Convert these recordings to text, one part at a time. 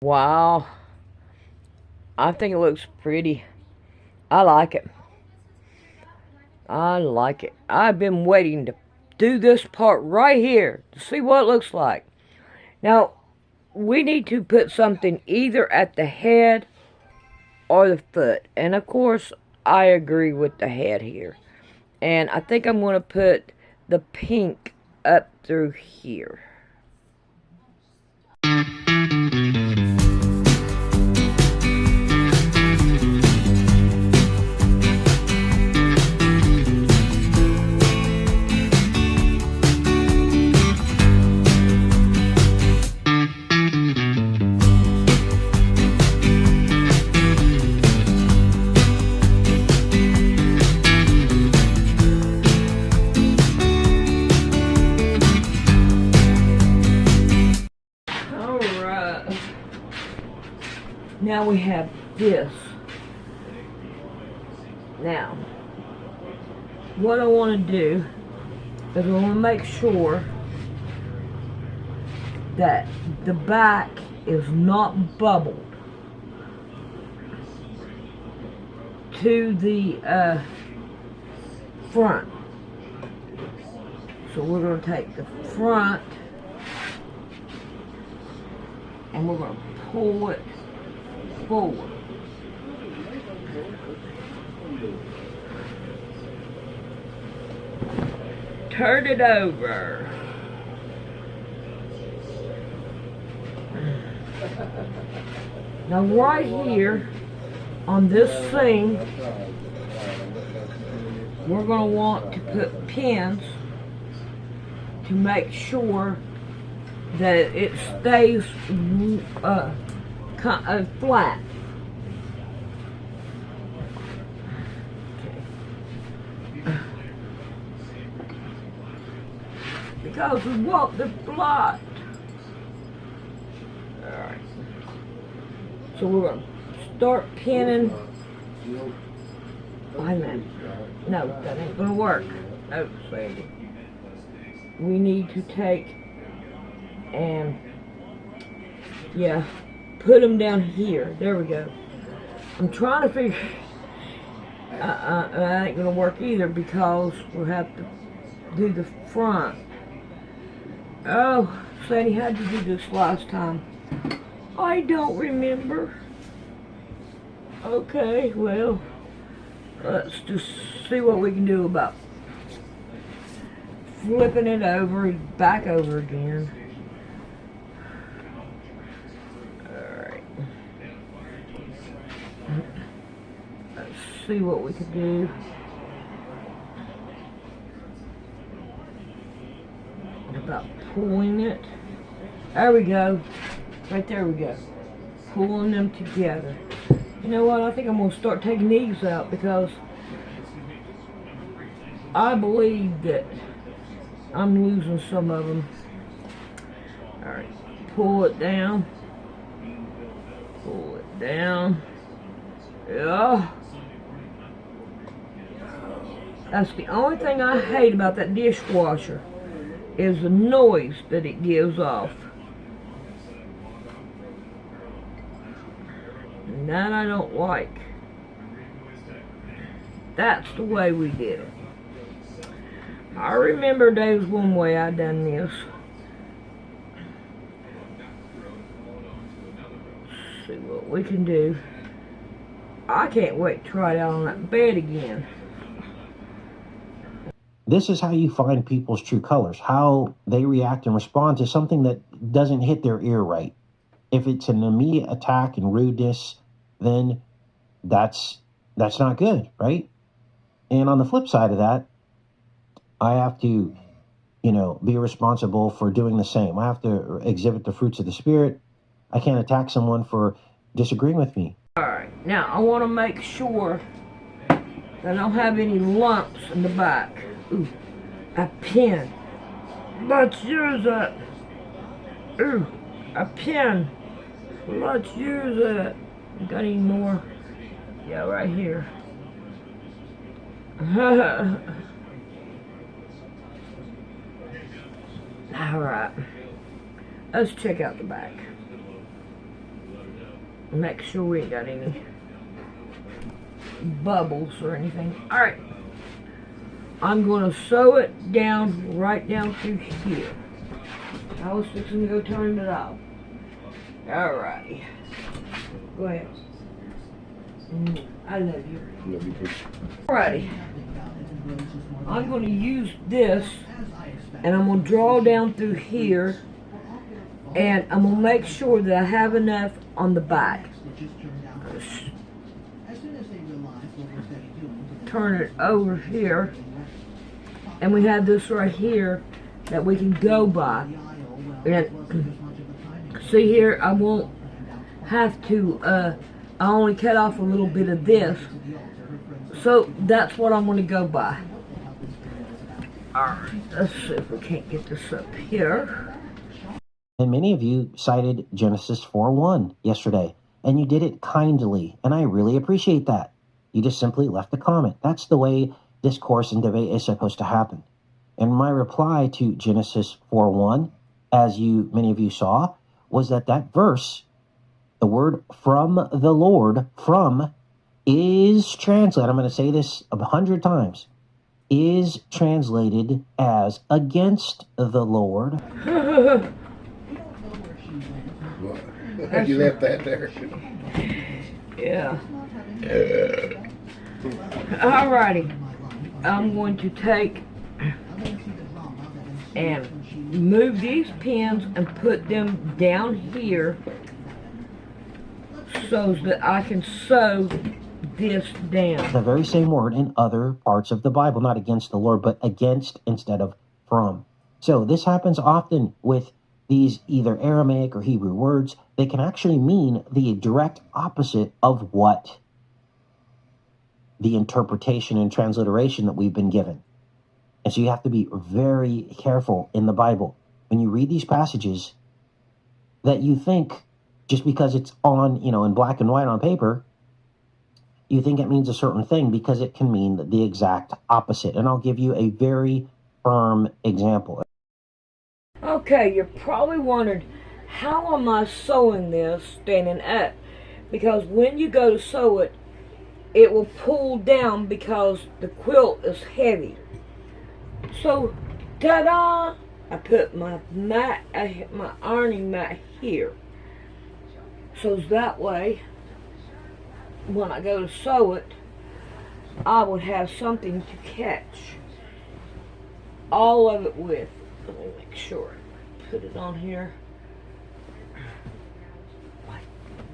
Wow. I think it looks pretty. I like it. I like it. I've been waiting to do this part right here to see what it looks like. Now, we need to put something either at the head or the foot. And of course, I agree with the head here. And I think I'm going to put the pink up through here. Now we have this. Now, what I want to do is I want to make sure that the back is not bubbled to the front. So we're going to take the front and we're going to pull it forward. Turn it over. Now right here on this thing, we're going to want to put pins to make sure that it stays flat. Okay. Because we want the flat. Alright. So we're going to start pinning. Wait a minute. No, that ain't going to work. Oh, Sandy. We need to take and, yeah, put them down here. There we go. I'm trying to figure, that ain't gonna work either because we'll have to do the front. Oh, Sadie, how'd you do this last time? I don't remember. Okay, well, let's just see what we can do about flipping it over, back over again. See what we could do. About pulling it. There we go. Right there we go. Pulling them together. You know what? I think I'm going to start taking these out because I believe that I'm losing some of them. Alright. Pull it down. Pull it down. Yeah. That's the only thing I hate about that dishwasher is the noise that it gives off. And that I don't like. That's the way we did it. I remember there was one way I done this. Let's see what we can do. I can't wait to try it out on that bed again. This is how you find people's true colors, how they react and respond to something that doesn't hit their ear right. If it's an immediate attack and rudeness, then that's not good, right? And on the flip side of that, I have to, be responsible for doing the same. I have to exhibit the fruits of the Spirit. I can't attack someone for disagreeing with me. Alright, now I want to make sure that I don't have any lumps in the back. Ooh, a pin. Let's use it. Ooh, a pin. Let's use it. Got any more? Yeah, right here. Alright. Let's check out the back. Make sure we ain't got any bubbles or anything. Alright. I'm going to sew it down, right down through here. I was fixing to go turn it off. Alright. Go ahead. I love you. Love you too. Alrighty. I'm going to use this, and I'm going to draw down through here, and I'm going to make sure that I have enough on the back. Turn it over here, and we have this right here that we can go by. And see here, I won't have to, I only cut off a little bit of this, so that's what I'm going to go by. Alright, let's see if we can't get this up here. And many of you cited Genesis 4:1 yesterday, and you did it kindly, and I really appreciate that. You just simply left a comment. That's the way discourse and debate is supposed to happen. And my reply to Genesis 4:1, as many of you saw, was that verse, the word from the Lord, from, is translated, I'm going to say this 100 times, is translated as against the Lord. You left that there. Yeah. Alrighty. I'm going to take and move these pins and put them down here so that I can sew this down. The very same word in other parts of the Bible, not against the Lord, but against instead of from. So this happens often with these either Aramaic or Hebrew words. They can actually mean the direct opposite of what the interpretation and transliteration that we've been given. And so you have to be very careful in the Bible when you read these passages that you think just because it's on, in black and white on paper, you think it means a certain thing because it can mean the exact opposite. And I'll give you a very firm example. Okay, you're probably wondering, how am I sewing this standing up? Because when you go to sew it, it will pull down because the quilt is heavy. So, ta-da! I put my mat, my ironing mat here. So that way, when I go to sew it, I would have something to catch all of it with. Let me make sure I put it on here like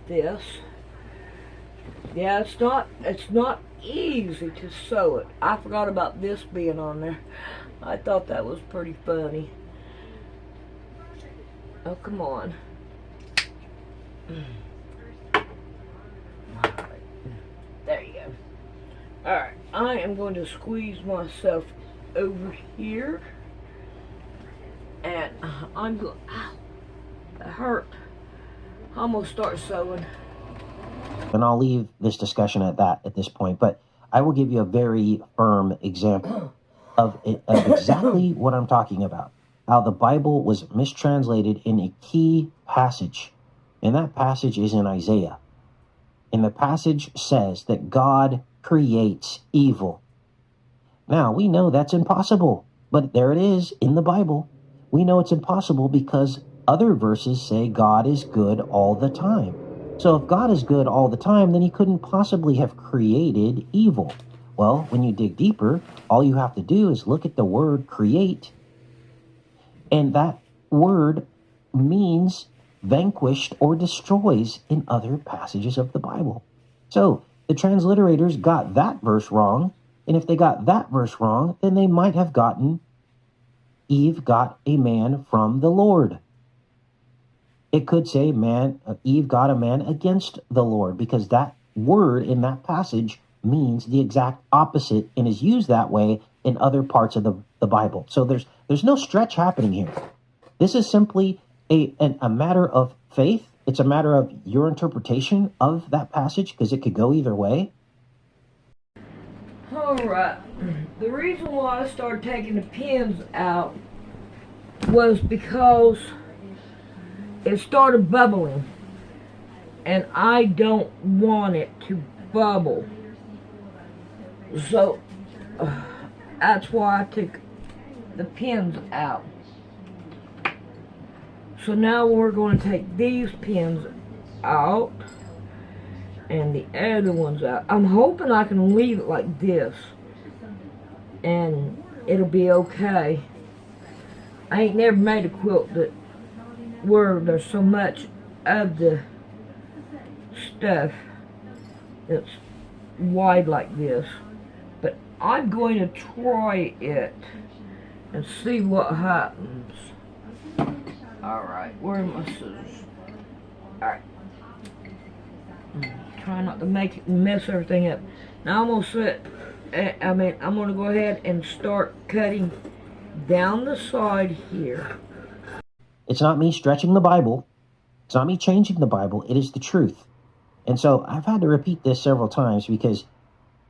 this. Yeah, it's not easy to sew it. I forgot about this being on there. I thought that was pretty funny. Oh, come on. Alright. There you go. Alright, I am going to squeeze myself over here. And I'm going, ow, that hurt. I'm going to start sewing. And I'll leave this discussion at that at this point, but I will give you a very firm example of exactly what I'm talking about. How the Bible was mistranslated in a key passage. And that passage is in Isaiah. And the passage says that God creates evil. Now, we know that's impossible, but there it is in the Bible. We know it's impossible because other verses say God is good all the time. So if God is good all the time, then he couldn't possibly have created evil. Well, when you dig deeper, all you have to do is look at the word create. And that word means vanquished or destroys in other passages of the Bible. So the transliterators got that verse wrong. And if they got that verse wrong, then they might have gotten Eve got a man from the Lord. It could say Eve got a man against the Lord, because that word in that passage means the exact opposite and is used that way in other parts of the Bible. So there's no stretch happening here. This is simply a matter of faith. It's a matter of your interpretation of that passage, because it could go either way. Alright, the reason why I started taking the pins out was because it started bubbling. and I don't want it to bubble. So that's why I took the pins out. So now we're going to take these pins out and the other ones out. I'm hoping I can leave it like this and it'll be okay. I ain't never made a quilt that where there's so much of the stuff that's wide like this, but I'm going to try it and see what happens. Alright, where are my scissors? Alright. Try not to make it mess everything up. Now I'm gonna go ahead and start cutting down the side here. It's not me stretching the Bible. It's not me changing the Bible. It is the truth. And so I've had to repeat this several times because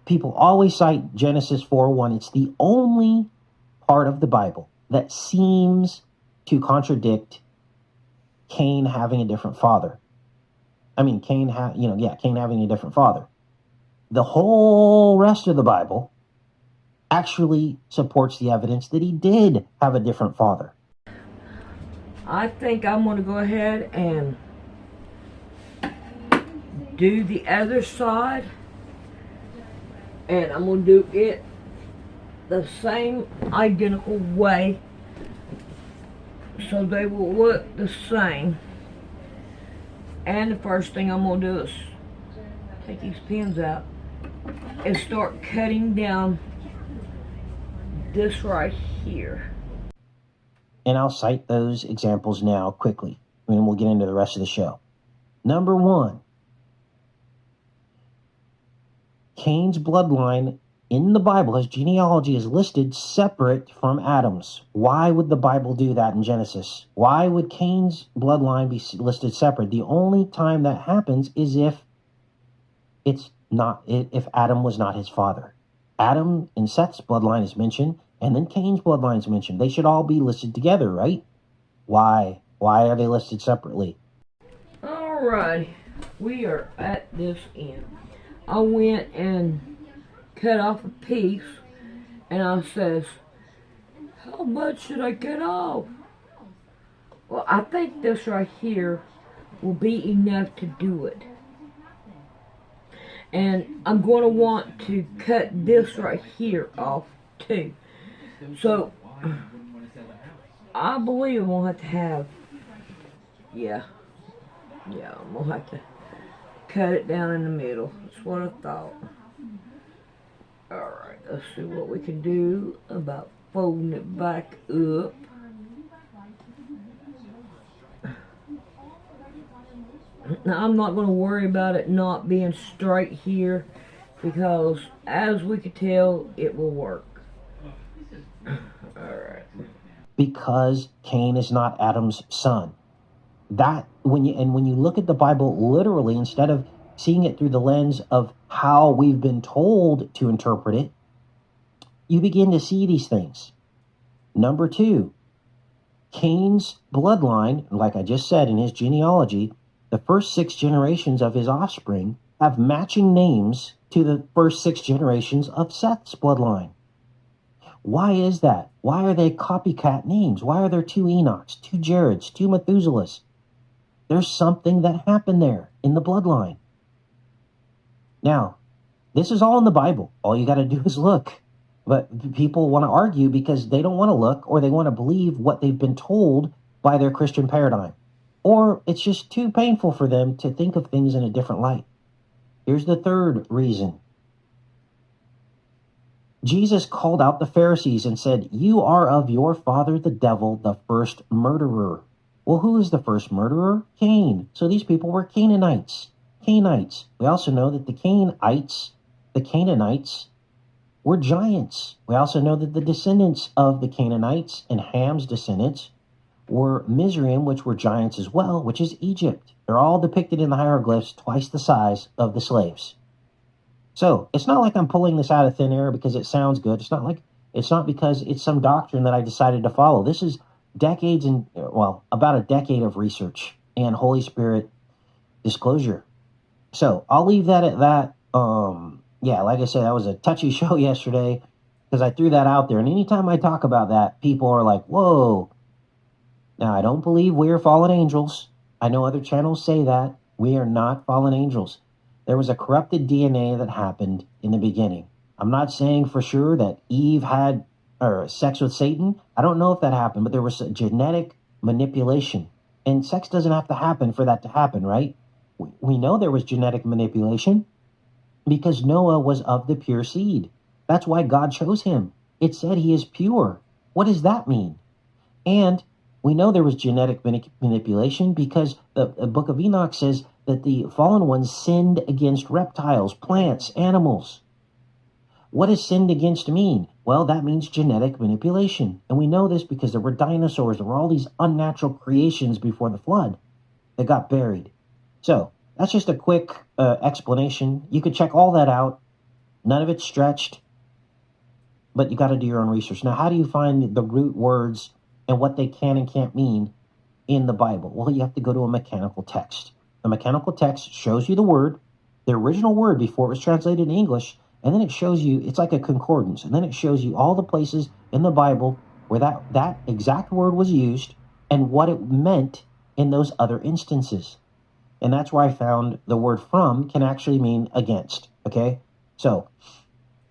people always cite Genesis 4:1. It's the only part of the Bible that seems to contradict Cain having a different father. I mean, Cain having a different father. The whole rest of the Bible actually supports the evidence that he did have a different father. I think I'm going to go ahead and do the other side, and I'm going to do it the same identical way so they will look the same. And the first thing I'm going to do is take these pins out and start cutting down this right here. And I'll cite those examples now quickly, and then we'll get into the rest of the show. Number 1, Cain's bloodline in the Bible, his genealogy is listed separate from Adam's. Why would the Bible do that in Genesis? Why would Cain's bloodline be listed separate? The only time that happens is if Adam was not his father. Adam and Seth's bloodline is mentioned, and then Cain's bloodline is mentioned. They should all be listed together, right? Why? Why are they listed separately? Alright, we are at this end. I went and cut off a piece, and I says, how much should I cut off? Well, I think this right here will be enough to do it. And I'm going to want to cut this right here off too. So, I believe I'm going to have, I'm going to have to cut it down in the middle. That's what I thought. Alright, let's see what we can do about folding it back up. Now, I'm not going to worry about it not being straight here because, as we can tell, it will work. Alright. Because Cain is not Adam's son. When you look at the Bible literally, instead of seeing it through the lens of how we've been told to interpret it, you begin to see these things. Number 2, Cain's bloodline, like I just said in his genealogy, the first 6 generations of his offspring have matching names to the first 6 generations of Seth's bloodline. Why is that? Why are they copycat names? Why are there 2 Enochs, 2 Jareds, 2 Methuselahs? There's something that happened there in the bloodline. Now, this is all in the Bible. All you got to do is look. But people want to argue because they don't want to look, or they want to believe what they've been told by their Christian paradigm. Or it's just too painful for them to think of things in a different light. Here's the third reason. Jesus called out the Pharisees and said, "You are of your father the devil, the first murderer." Well, who is the first murderer? Cain. So these people were Canaanites. Cainites. We also know that the Canaanites were giants. We also know that the descendants of the Canaanites and Ham's descendants were Mizraim, which were giants as well, which is Egypt. They're all depicted in the hieroglyphs twice the size of the slaves. So it's not like I'm pulling this out of thin air because it sounds good. It's not because it's some doctrine that I decided to follow. This is about a decade of research and Holy Spirit disclosure. So I'll leave that at that. Yeah, like I said, that was a touchy show yesterday because I threw that out there. And anytime I talk about that, people are like, whoa. Now, I don't believe we are fallen angels. I know other channels say that. We are not fallen angels. There was a corrupted DNA that happened in the beginning. I'm not saying for sure that Eve had sex with Satan. I don't know if that happened, but there was a genetic manipulation. And sex doesn't have to happen for that to happen, right? We know there was genetic manipulation because Noah was of the pure seed. That's why God chose him. It said he is pure. What does that mean? And we know there was genetic manipulation because the book of Enoch says that the fallen ones sinned against reptiles, plants, animals. What does sinned against mean? Well, that means genetic manipulation. And we know this because there were dinosaurs. There were all these unnatural creations before the flood that got buried. So that's just a quick explanation. You could check all that out. None of it's stretched, but you got to do your own research. Now, how do you find the root words and what they can and can't mean in the Bible? Well, you have to go to a mechanical text. A mechanical text shows you the word, the original word before it was translated in English, and then it shows you, it's like a concordance, and then it shows you all the places in the Bible where that exact word was used and what it meant in those other instances. And that's where I found the word from can actually mean against, okay? So,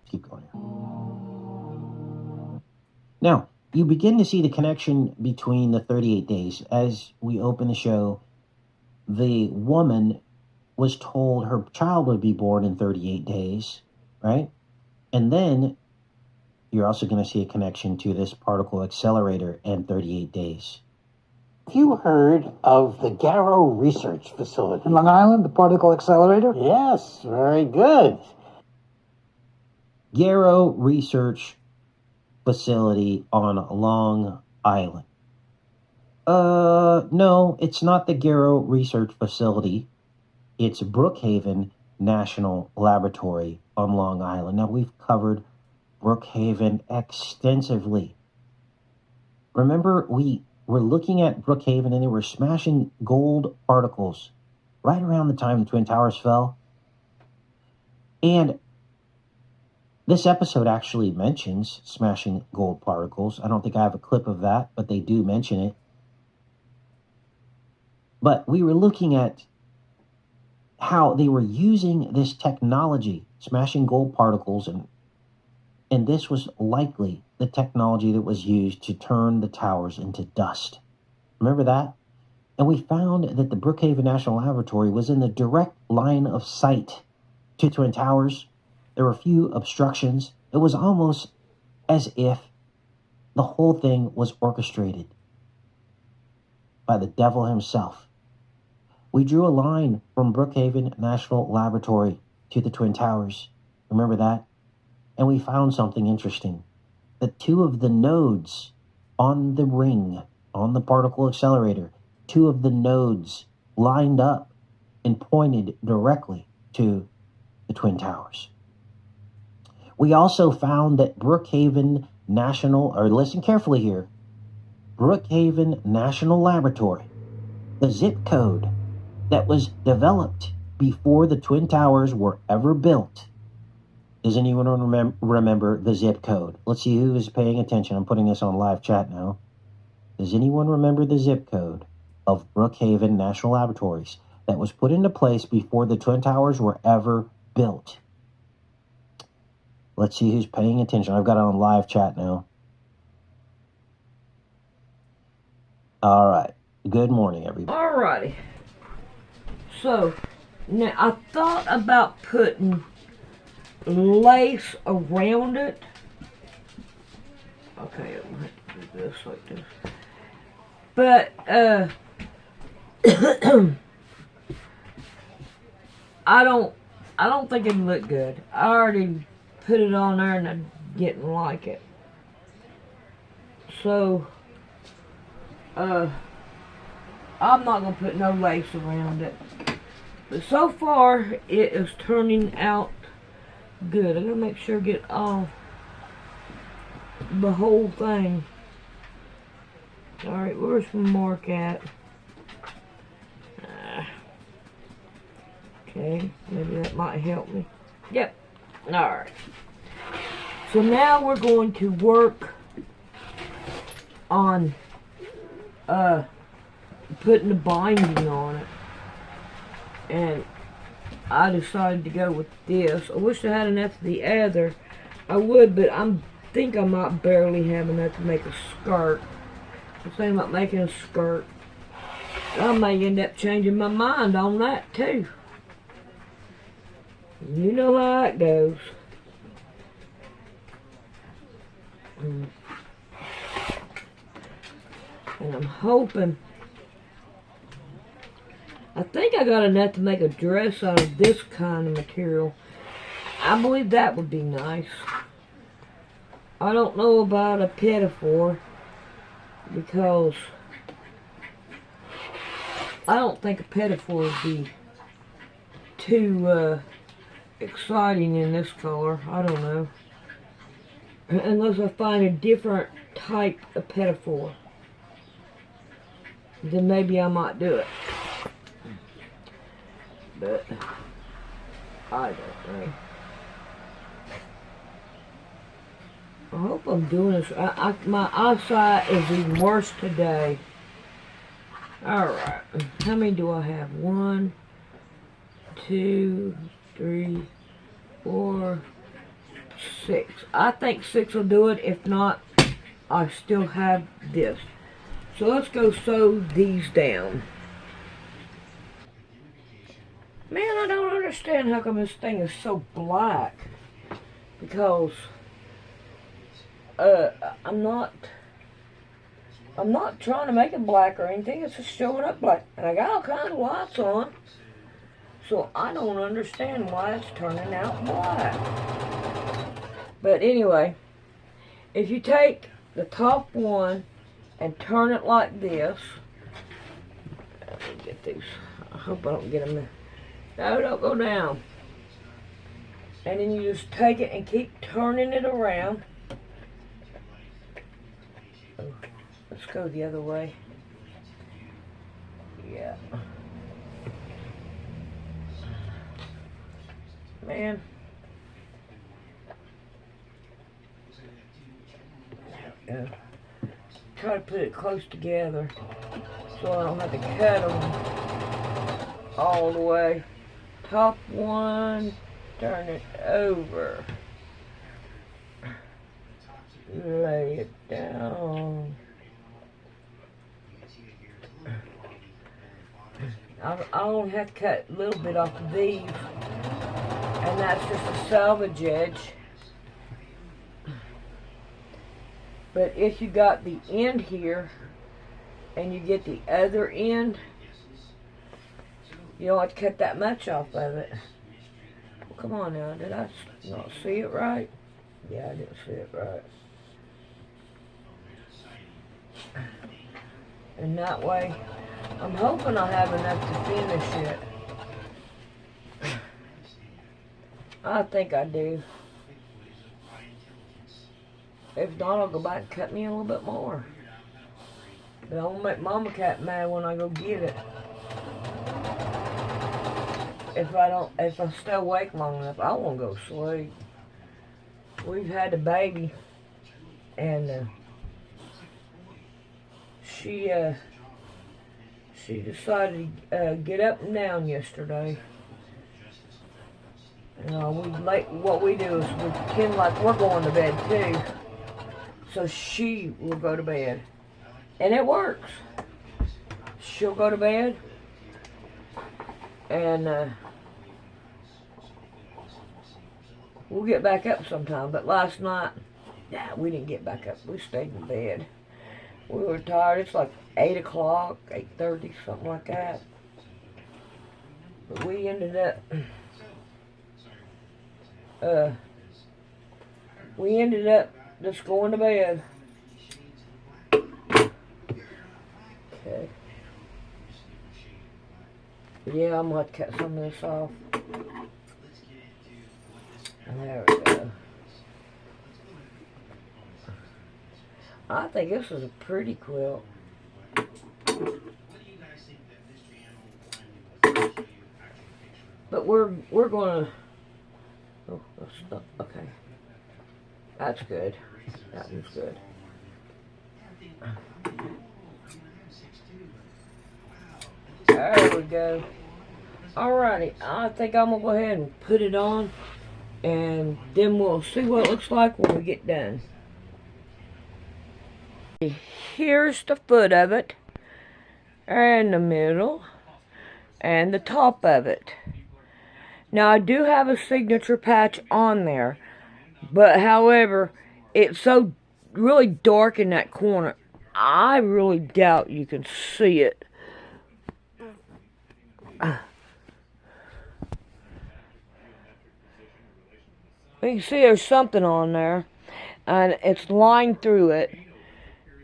keep going here. Now, you begin to see the connection between the 38 days. As we open the show, the woman was told her child would be born in 38 days, right? And then you're also going to see a connection to this particle accelerator and 38 days. Have you heard of the Garrow Research Facility? In Long Island, the particle accelerator? Yes, very good. Garrow Research Facility on Long Island. No, it's not the Garrow Research Facility. It's Brookhaven National Laboratory on Long Island. Now, we've covered Brookhaven extensively. Remember, we were looking at Brookhaven and they were smashing gold particles right around the time the Twin Towers fell. And this episode actually mentions smashing gold particles. I don't think I have a clip of that, but they do mention it. But we were looking at how they were using this technology, smashing gold particles, and this was likely the technology that was used to turn the towers into dust. Remember that? And we found that the Brookhaven National Laboratory was in the direct line of sight to Twin Towers. There were few obstructions. It was almost as if the whole thing was orchestrated by the devil himself. We drew a line from Brookhaven National Laboratory to the Twin Towers. Remember that? And we found something interesting. That two of the nodes on the ring, on the particle accelerator, two of the nodes lined up and pointed directly to the Twin Towers. We also found that Brookhaven National, or listen carefully here, Brookhaven National Laboratory, the zip code that was developed before the Twin Towers were ever built. Does anyone remember the zip code? Let's see who is paying attention. I'm putting this on live chat now. Does anyone remember the zip code of Brookhaven National Laboratories that was put into place before the Twin Towers were ever built? Let's see who's paying attention. I've got it on live chat now. All right. Good morning, everybody. All righty. So, now I thought about putting lace around it. Okay, I'm going to do this like this. But, I don't think it'd look good. I already put it on there and I didn't like it. So, I'm not going to put no lace around it. But so far, it is turning out good. I'm going to make sure I get all the whole thing. Alright, where's my mark at? Okay, maybe that might help me. Yep. Alright. So now we're going to work on putting the binding on it. And I decided to go with this. I wish I had enough of the other. I would, but I think I might barely have enough to make a skirt. I'm thinking about making a skirt. I may end up changing my mind on that too. You know how it goes. And I'm hoping, I think I got enough to make a dress out of this kind of material. I believe that would be nice. I don't know about a pinafore because I don't think a pinafore would be too exciting in this color. I don't know. Unless I find a different type of pinafore, then maybe I might do it. But I don't know. I hope I'm doing this. My eyesight is even worse today. Alright. How many do I have? 1, 2, 3, 4, 6. I think 6 will do it. If not, I still have this. So let's go sew these down. Man, I don't understand how come this thing is so black. Because I'm not trying to make it black or anything. It's just showing up black. And I got all kinds of lights on. So I don't understand why it's turning out black. But anyway, if you take the top one and turn it like this. Let me get these. I hope I don't get them. No, don't go down. And then you just take it and keep turning it around. Oh, let's go the other way. Yeah. Man. There we go. Try to put it close together so I don't have to cut them all the way. Top one, turn it over. Lay it down. I only have to cut a little bit off of these, and that's just a salvage edge. But if you got the end here, and you get the other end, you don't have to cut that much off of it. Well, come on now, did I not see it right? Yeah, I didn't see it right. And that way, I'm hoping I have enough to finish it. I think I do. If not, I'll go back and cut me a little bit more. But I'm gonna make Mama Cat mad when I go get it. If I stay awake long enough, I won't go to sleep. We've had a baby, and she decided to get up and down yesterday. What we do is we pretend like we're going to bed too, so she will go to bed, and it works. She'll go to bed, and we'll get back up sometime. But last night, nah, we didn't get back up. We stayed in bed. We were tired. It's like 8 o'clock, 8:30, something like that. But we ended up, just going to bed. Okay. But yeah, I'm going to cut some of this off. And there we go. I think this is a pretty quilt. But we're gonna. Oh, that's not okay. That's good. That one's good. There we go. Alrighty, I think I'm gonna go ahead and put it on, and then we'll see what it looks like when we get done. Here's the foot of it, and the middle, and the top of it. Now I do have a signature patch on there, but however, it's so really dark in that corner, I really doubt you can see it. You can see there's something on there, and it's lined through it.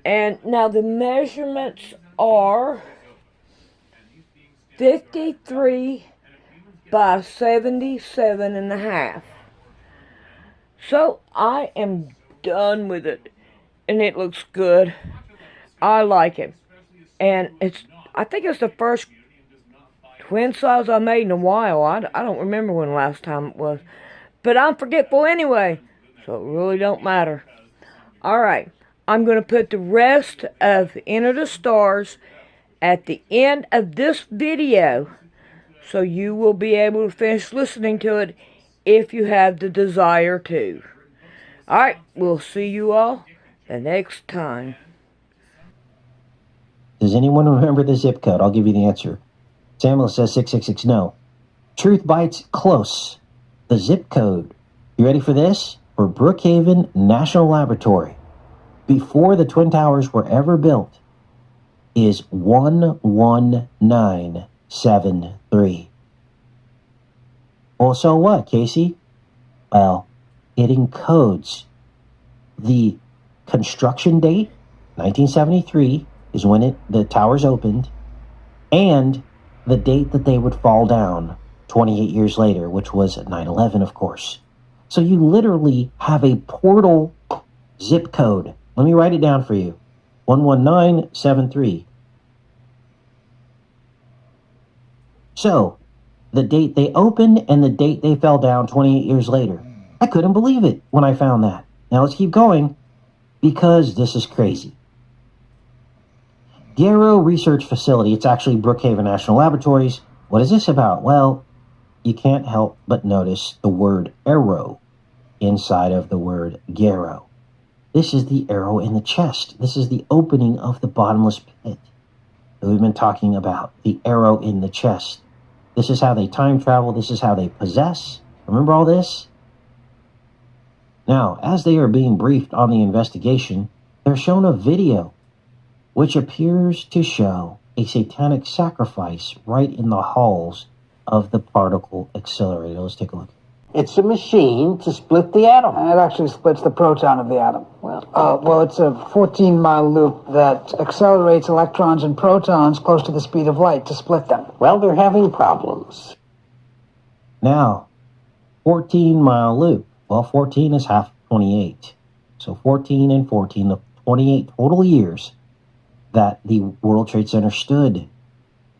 And now the measurements are 53 by 77.5. So I am done with it, and it looks good. I like it, and I think it's the first twin size I made in a while. I don't remember when the last time it was. But I'm forgetful anyway, so it really don't matter. Alright, I'm going to put the rest of Enter the Stars at the end of this video, so you will be able to finish listening to it if you have the desire to. Alright, we'll see you all the next time. Does anyone remember the zip code? I'll give you the answer. Samuel says 666. No. Truth bites close. The zip code, you ready for this? For Brookhaven National Laboratory, before the Twin Towers were ever built, is 11973. Well, so what, Casey? Well, it encodes the construction date, 1973, is when the towers opened, and the date that they would fall down, 28 years later, which was 9/11, of course. So you literally have a portal zip code. Let me write it down for you. 11973. So, the date they opened and the date they fell down 28 years later. I couldn't believe it when I found that. Now let's keep going, because this is crazy. Garrow Research Facility, it's actually Brookhaven National Laboratories. What is this about? Well, you can't help but notice the word arrow inside of the word Garrow. This is the arrow in the chest. This is the opening of the bottomless pit that we've been talking about, the arrow in the chest. This is how they time travel. This is how they possess. Remember all this? Now, as they are being briefed on the investigation, they're shown a video which appears to show a satanic sacrifice right in the halls of the particle accelerator. Let's take a look. It's a machine to split the atom. It actually splits the proton of the atom. Well, it's a 14-mile loop that accelerates electrons and protons close to the speed of light to split them. Well, they're having problems. Now, 14-mile loop. Well, 14 is half 28. So 14 and 14, the 28 total years that the World Trade Center stood.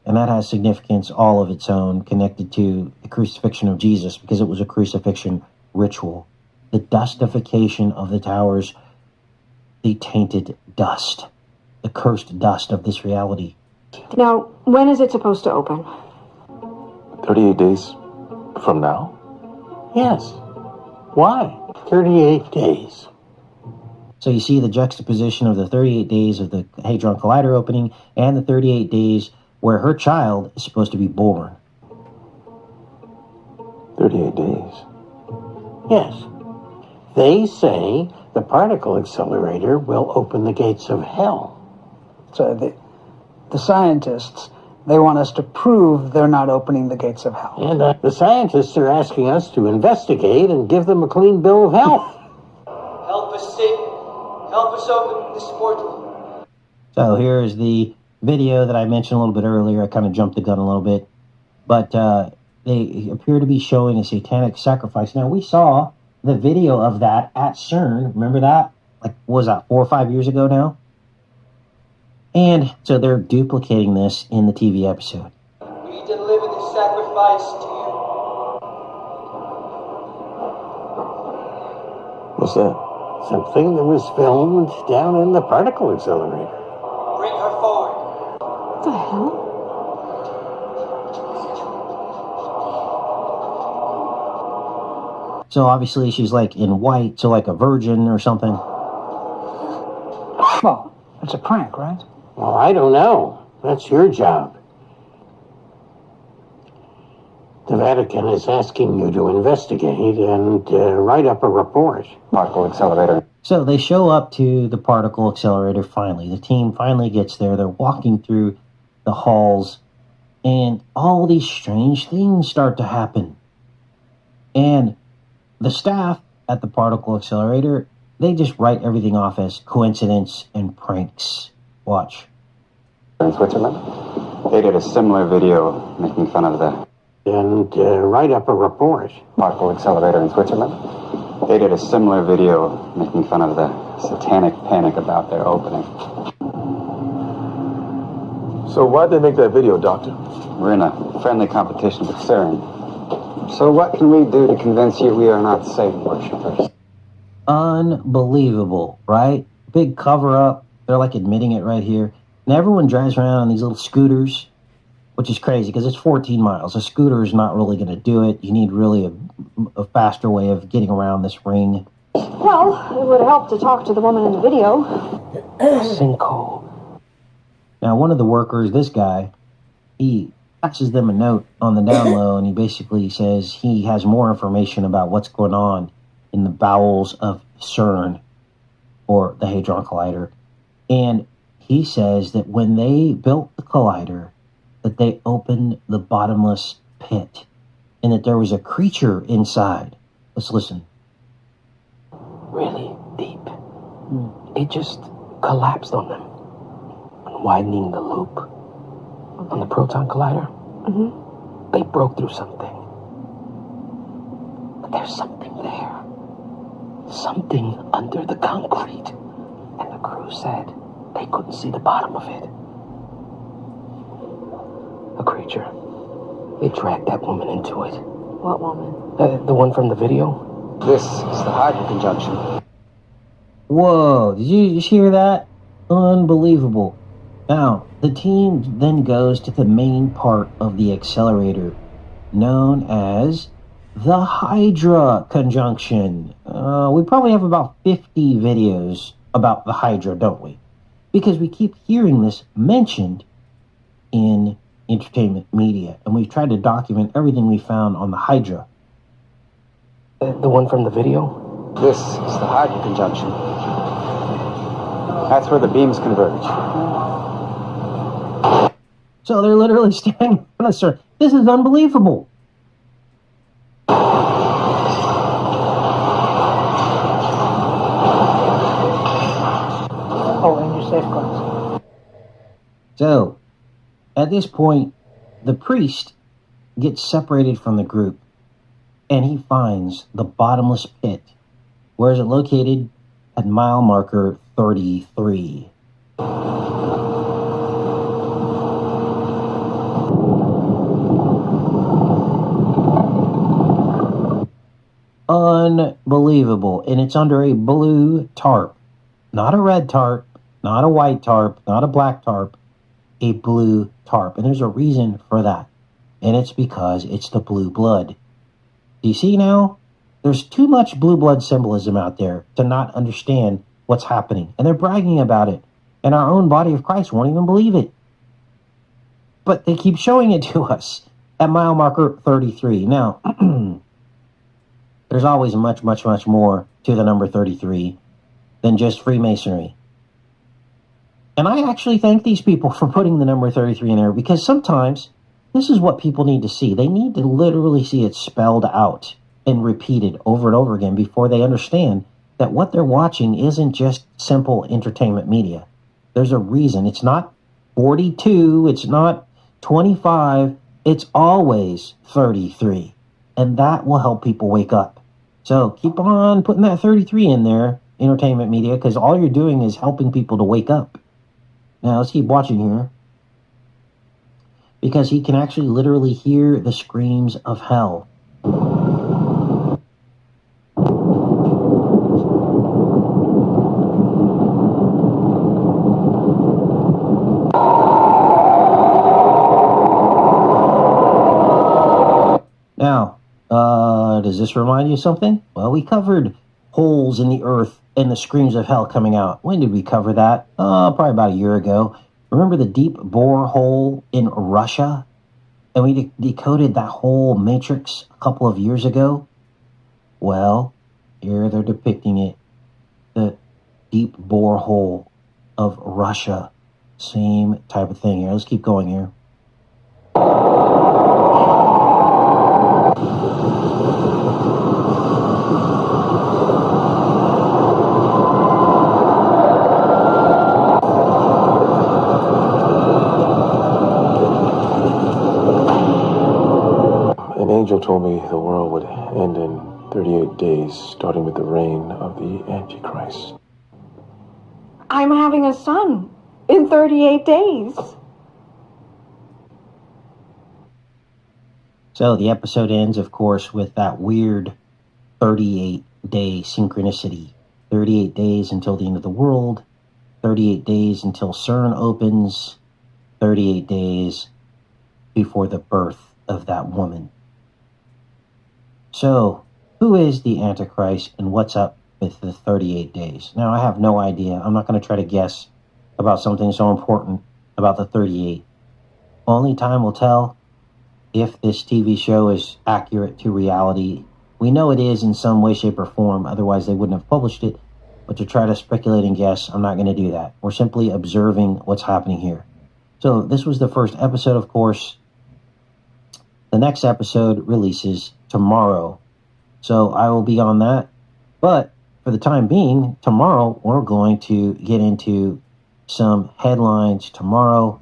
And that has significance all of its own, connected to the crucifixion of Jesus, because it was a crucifixion ritual. The dustification of the towers, the tainted dust, the cursed dust of this reality. Now, when is it supposed to open? 38 days from now? Yes. Why? 38 days. So you see the juxtaposition of the 38 days of the Hadron Collider opening and the 38 days where her child is supposed to be born. 38 days. Yes. They say the particle accelerator will open the gates of hell. So the scientists, they want us to prove they're not opening the gates of hell. And the scientists are asking us to investigate and give them a clean bill of health. Help us, Satan. Help us open this portal. So here is the video that I mentioned a little bit earlier. I kind of jumped the gun a little bit. But they appear to be showing a satanic sacrifice. Now, we saw the video of that at CERN. Remember that? Like, what was that, 4 or 5 years ago now? And so they're duplicating this in the TV episode. We deliver this sacrifice to you. What's that? Something that was filmed down in the particle accelerator. Bring her forward. What the hell? So obviously she's like in white, so like a virgin or something. Well, it's a prank, right? Well, I don't know. That's your job. The Vatican is asking you to investigate and write up a report. Particle accelerator. So they show up to the particle accelerator finally. The team finally gets there. They're walking through the halls, and all these strange things start to happen. And the staff at the particle accelerator, they just write everything off as coincidence and pranks. Watch. In Switzerland, they did a similar video making fun of the And write up a report. particle accelerator in Switzerland. They did a similar video making fun of the satanic panic about their opening. So why'd they make that video, Doctor? We're in a friendly competition with CERN. So what can we do to convince you we are not Satan worshippers? Unbelievable, right? Big cover up. They're like admitting it right here. And everyone drives around on these little scooters, which is crazy because it's 14 miles. A scooter is not really going to do it. You need really a faster way of getting around this ring. Well, it would help to talk to the woman in the video. Sinkhole. Now, one of the workers, this guy, he passes them a note on the down low, and he basically says he has more information about what's going on in the bowels of CERN, or the Hadron Collider. And he says that when they built the collider, that they opened the bottomless pit, and that there was a creature inside. Let's listen. Really deep. It just collapsed on them, widening the loop on the proton collider. They broke through something. But there's something there. Something under the concrete. And the crew said they couldn't see the bottom of it. A creature. It dragged that woman into it. What woman? The one from the video? This is the hydrogen junction. Whoa, did you just hear that? Unbelievable. Now, the team then goes to the main part of the accelerator, known as the Hydra conjunction. We probably have about 50 videos about the Hydra, don't we? Because we keep hearing this mentioned in entertainment media, and we've tried to document everything we found on the Hydra. The one from the video? This is the hydrogen junction. That's where the beams converge. So they're literally standing in front of CERN. This is unbelievable. Oh, and your safeguards. So, at this point, the priest gets separated from the group, and he finds the bottomless pit. Where is it located? At mile marker 33. Unbelievable. And it's under a blue tarp. Not a red tarp, not a white tarp, not a black tarp, a blue tarp. And there's a reason for that. And it's because it's the blue blood. Do you see now? There's too much blue blood symbolism out there to not understand what's happening. And they're bragging about it. And our own body of Christ won't even believe it. But they keep showing it to us at mile marker 33. Now, there's always much, much, much more to the number 33 than just Freemasonry. And I actually thank these people for putting the number 33 in there, because sometimes this is what people need to see. They need to literally see it spelled out and repeated over and over again before they understand that what they're watching isn't just simple entertainment media. There's a reason. It's not 42, it's not 25, it's always 33. And that will help people wake up. So keep on putting that 33 in there, entertainment media, because all you're doing is helping people to wake up. Now let's keep watching here, because he can actually literally hear the screams of hell. Now, does this remind you of something? Well, we covered holes in the earth and the screams of hell coming out. When did we cover that? Probably about a year ago. Remember the deep bore hole in Russia? And we decoded that whole matrix a couple of years ago? Well, here they're depicting it. The deep bore hole of Russia. Same type of thing here. Let's keep going here. An angel told me the world would end in 38 days, starting with the reign of the Antichrist. I'm having a son in 38 days. So the episode ends, of course, with that weird 38-day synchronicity. 38 days until the end of the world. 38 days until CERN opens. 38 days before the birth of that woman. So, who is the Antichrist and what's up with the 38 days? Now, I have no idea. I'm not going to try to guess about something so important about the 38. Only time will tell if this TV show is accurate to reality. We know it is in some way, shape, or form. Otherwise, they wouldn't have published it. But to try to speculate and guess, I'm not going to do that. We're simply observing what's happening here. So this was the first episode, of course. The next episode releases tomorrow. So I will be on that. But for the time being, tomorrow we're going to get into some headlines tomorrow.